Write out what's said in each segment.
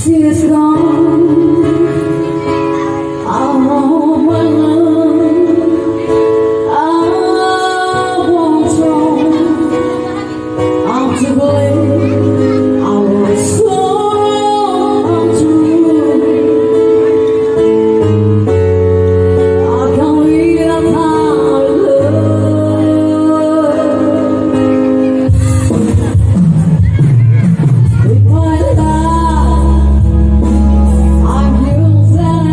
She is gone. I want my love. I want wrong. I'm to blame. I was so untrue. I can't live without love. With my life, I'm using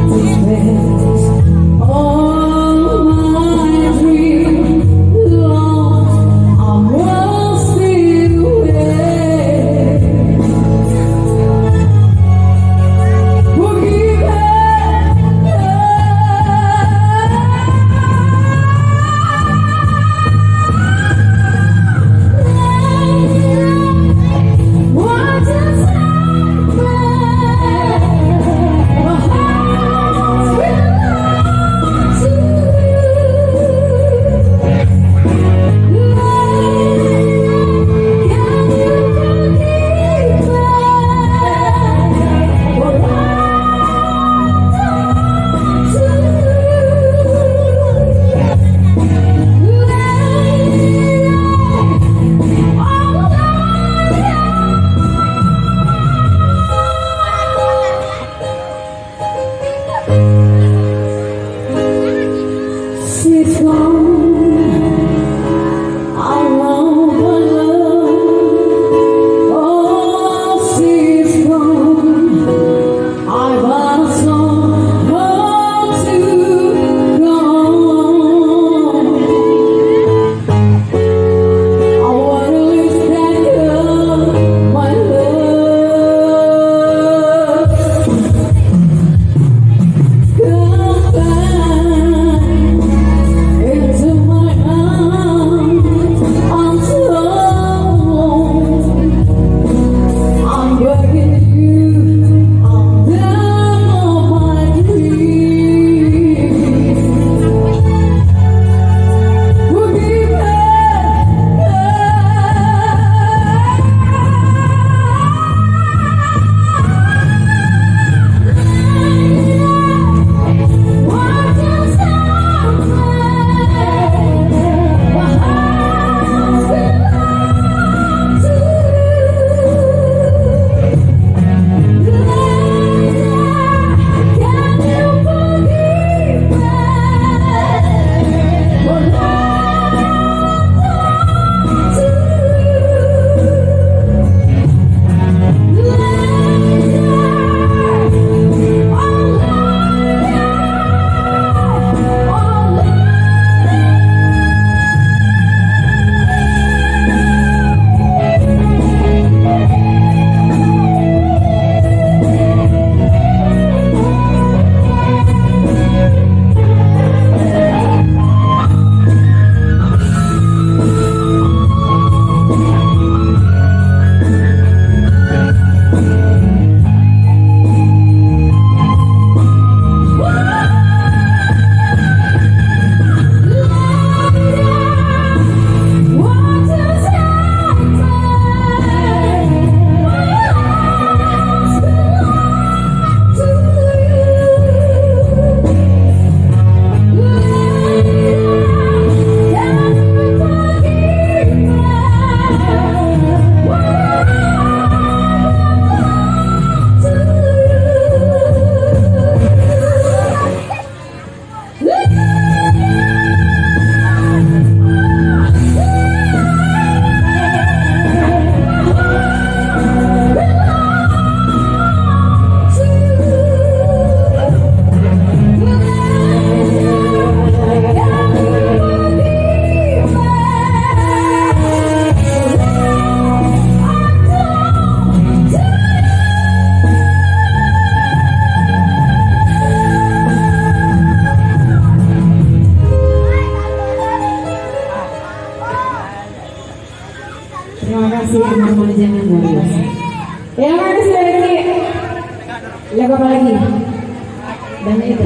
to spend all my dreams long. I'm wasting away. Forgive me. What does happen? My heart belongs to you. Can you forgive me? What I've done to She's gone. I want my love. Oh, she's gone. I want a song to go. I wanna lose that girl, my love. Come back into my arms. I'm so alone. I'm begging you. I'm down on my knees. Forgive me. What does happen? My heart belongs to you. Can you forgive me? What I've done to Terima kasih Mas Manajemen luar biasa. Yang mana sih lagi? Lagu apa lagi? Dan itu.